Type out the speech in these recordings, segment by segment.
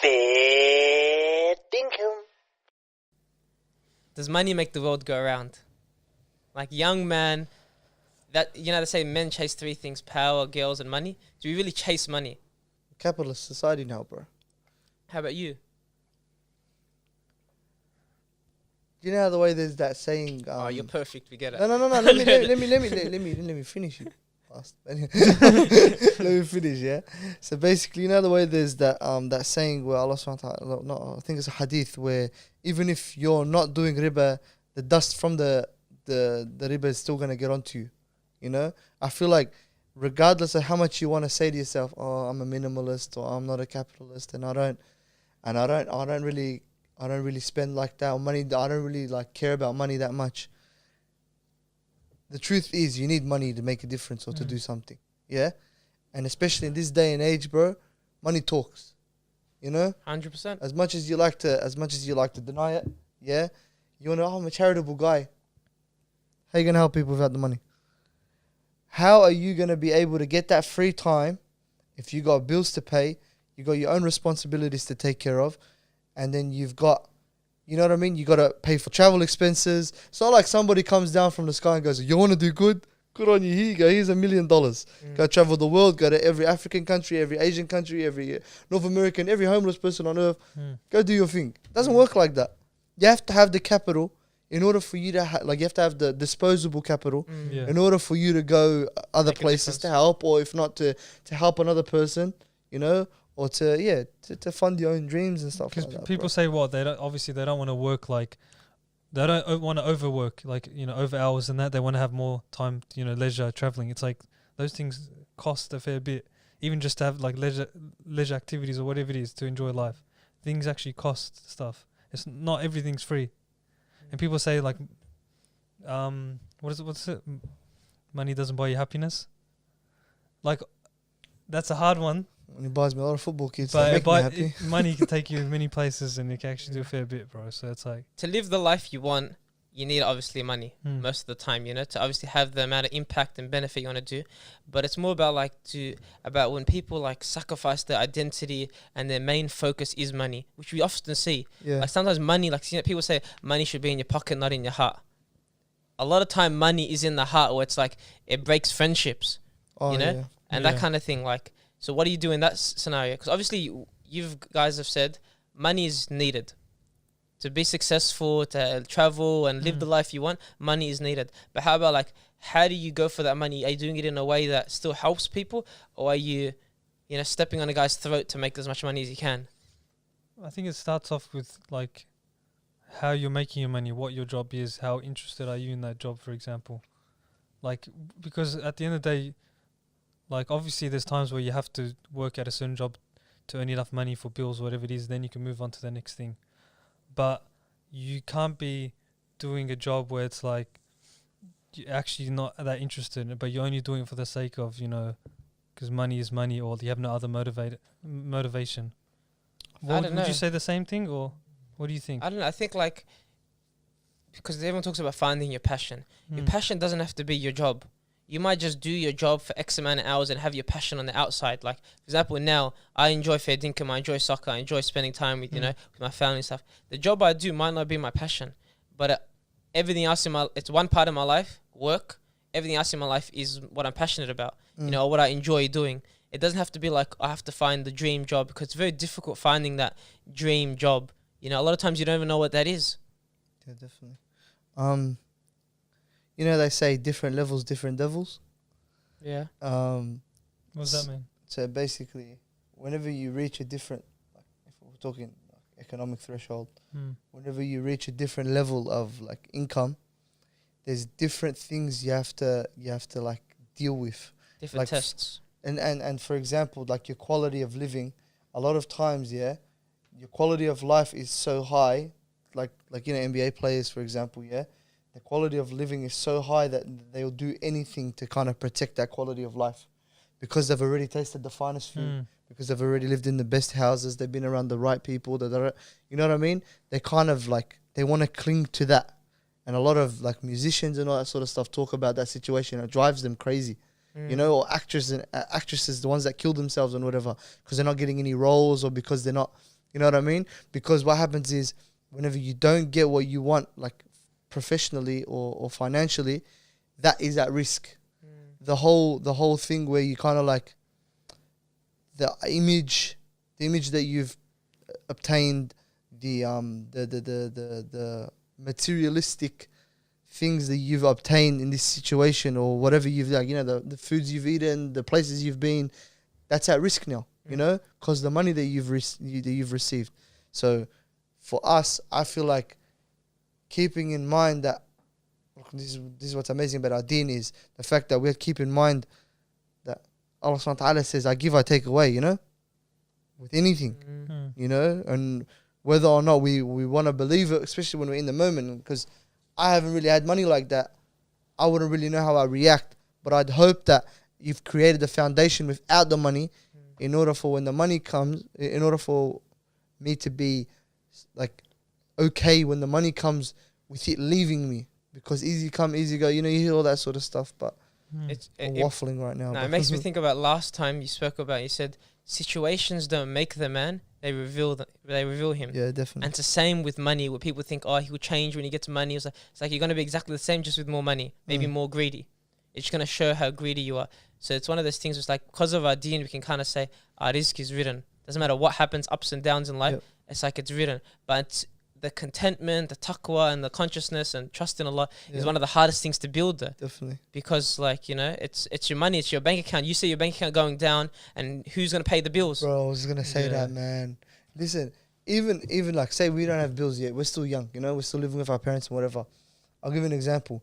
Fair dinkum. Does money make the world go around? Like, young man, that, you know, they say men chase three things: power, girls, and money. Do we really chase money? Capitalist society now, bro. How about you? You know how the way there's that saying. Oh, you're perfect. We get it. No. Let me finish you. Let me finish. Yeah. So basically, you know the way there's that that saying where Allah Subhanahu wa Taala, no, I think it's a hadith where even if you're not doing riba, the dust from the riba is still gonna get onto you. You know, I feel like regardless of how much you want to say to yourself, oh, I'm a minimalist or I'm not a capitalist, and I don't really spend like that, or money. I don't really like care about money that much. The truth is, you need money to make a difference or to do something. Yeah, and especially in this day and age, bro, money talks. You know, 100%. As much as you like to deny it, yeah, you wanna. Oh, I'm a charitable guy. How you gonna help people without the money? How are you gonna be able to get that free time if you got bills to pay, you got your own responsibilities to take care of, and then you've got, you know what I mean? You got to pay for travel expenses. It's not like somebody comes down from the sky and goes, you want to do good? Good on you. Here you go. Here's $1 million. Go travel the world. Go to every African country, every Asian country, every North American, every homeless person on earth. Go do your thing. It doesn't work like that. You have to have the capital in order for you to you have to have the disposable capital in order for you to go other places to help, or if not to help another person, you know, or to fund your own dreams and stuff like that. Because people say what they don't want to work, like they don't want to overwork, like, you know, over hours and that. They want to have more time, you know, leisure, traveling. It's like those things cost a fair bit, even just to have like leisure activities or whatever it is to enjoy life. Things actually cost stuff. It's not everything's free. And people say like, what's it? Money doesn't buy you happiness. Like, that's a hard one. It buys me a lot of football kits. But money can take you many places, and it can actually do a fair bit, bro. So it's like, to live the life you want, you need obviously money most of the time, you know, to obviously have the amount of impact and benefit you want to do. But it's more about about when people like sacrifice their identity and their main focus is money, which we often see. Yeah. Like sometimes money, like, you know, people say money should be in your pocket, not in your heart. A lot of time money is in the heart, where it's like it breaks friendships, you know, and that kind of thing. Like, so what do you do in that scenario? Because obviously you guys have said money is needed. To be successful, to travel and live the life you want, money is needed. But how about, like, how do you go for that money? Are you doing it in a way that still helps people? Or are you, you know, stepping on a guy's throat to make as much money as you can? I think it starts off with, like, how you're making your money, what your job is, how interested are you in that job, for example. Like, because at the end of the day, like, obviously there's times where you have to work at a certain job to earn enough money for bills, whatever it is, then you can move on to the next thing. But you can't be doing a job where it's like you're actually not that interested, but you're only doing it for the sake of, you know, because money is money, or you have no other motivation. Would you say the same thing, or what do you think? I don't know. I think, like, because everyone talks about finding your passion. Your passion doesn't have to be your job. You might just do your job for X amount of hours and have your passion on the outside. Like, for example, now I enjoy fair dinkum, I enjoy soccer, I enjoy spending time with, you know, with my family and stuff. The job I do might not be my passion, but everything else it's one part of my life, work. Everything else in my life is what I'm passionate about, you know, or what I enjoy doing. It doesn't have to be like I have to find the dream job, because it's very difficult finding that dream job. You know, a lot of times you don't even know what that is. Yeah, definitely. You know, they say different levels, different devils. Yeah. What does that mean? So basically, whenever you reach a different, like, if we're talking like economic threshold, whenever you reach a different level of like income, there's different things you have to like deal with. Different like tests. And for example, like your quality of living, a lot of times, your quality of life is so high, like you know, NBA players, for example, the quality of living is so high that they'll do anything to kind of protect that quality of life, because they've already tasted the finest food, because they've already lived in the best houses, they've been around the right people, you know what I mean? They kind of like, they want to cling to that. And a lot of like musicians and all that sort of stuff talk about that situation. It drives them crazy, you know, or actresses, the ones that kill themselves and whatever, because they're not getting any roles, or because they're not You know what I mean? Because what happens is whenever you don't get what you want, like professionally or financially, that is at risk. The whole thing where you kind of like the image that you've obtained, the materialistic things that you've obtained in this situation or whatever you've like, the foods you've eaten, the places you've been, that's at risk now, because the money that you've received. So for us, I feel like keeping in mind that this is what's amazing about our deen is the fact that we keep in mind that Allah subhanahu wa ta'ala says, I give, I take away, with anything, and whether or not we want to believe it, especially when we're in the moment, because I haven't really had money like that. I wouldn't really know how I react, but I'd hope that you've created the foundation without the money in order for when the money comes, in order for me to be like okay when the money comes with it leaving me, because easy come, easy go, you hear all that sort of stuff, but I'm waffling right now. No, it makes me think about last time you spoke about, you said situations don't make the man, they reveal him. Yeah, definitely. And it's the same with money, where people think, he will change when he gets money. It's like you're going to be exactly the same, just with more money, maybe more greedy. It's going to show how greedy you are. So it's one of those things. It's like, because of our deen, we can kind of say our rizq is written. Doesn't matter what happens, ups and downs in life. It's like it's written. But the contentment, the taqwa, and the consciousness and trust in Allah is one of the hardest things to build there. Definitely. Because it's your money, it's your bank account. You see your bank account going down, and who's going to pay the bills? Bro, I was going to say that, man. Listen, even like, say we don't have bills yet. We're still young, we're still living with our parents and whatever. I'll give you an example.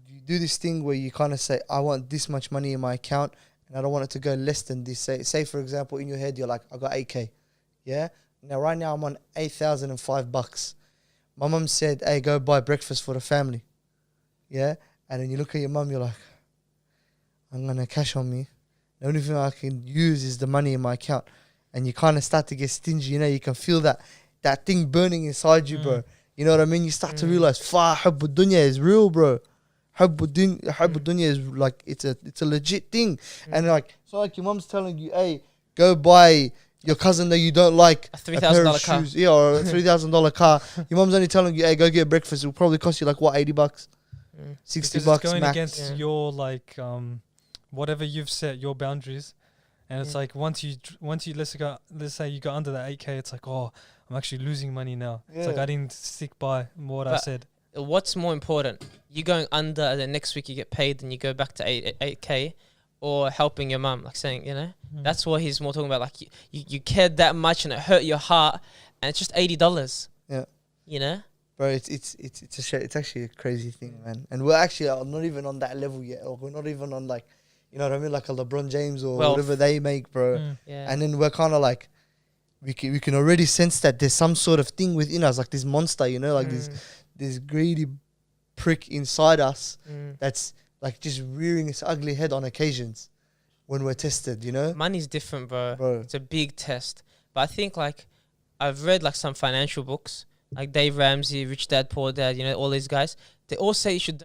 You do this thing where you kind of say, I want this much money in my account, and I don't want it to go less than this. Say for example, in your head, you're like, I got 8K. Yeah? Now, right now, I'm on $8,005. My mum said, hey, go buy breakfast for the family. Yeah? And then you look at your mum, you're like, I'm going to cash on me. The only thing I can use is the money in my account. And you kind of start to get stingy, you can feel that thing burning inside you, bro. You know what I mean? You start to realize, hubbu dunya is real, bro. Hubbu dunya is like, it's a legit thing. And like, it's not like your mum's telling you, hey, go buy your cousin that you don't like a $3,000 car. Shoes, or a $3,000 car. Your mum's only telling you, hey, go get breakfast. It'll probably cost you like what, $80, $60 because it's going max. against your like whatever you've set your boundaries, and it's like once you let's say you got under that 8K, it's like, oh, I'm actually losing money now. It's like I didn't stick by what I said. What's more important? You going under, and then next week you get paid, and you go back to 8K, or helping your mum, like saying, that's what he's more talking about. Like you cared that much, and it hurt your heart, and it's just $80. Yeah, bro. It's actually a crazy thing, man. And we're actually not even on that level yet, or we're not even on like, you know what I mean, like a LeBron James or whatever they make, bro. And then we're kind of like, we can already sense that there's some sort of thing within us, like this monster, like this greedy prick inside us that's like just rearing its ugly head on occasions when we're tested, Money's different, bro. It's a big test. But I think like I've read like some financial books, like Dave Ramsey, Rich Dad, Poor Dad, all these guys. They all say you should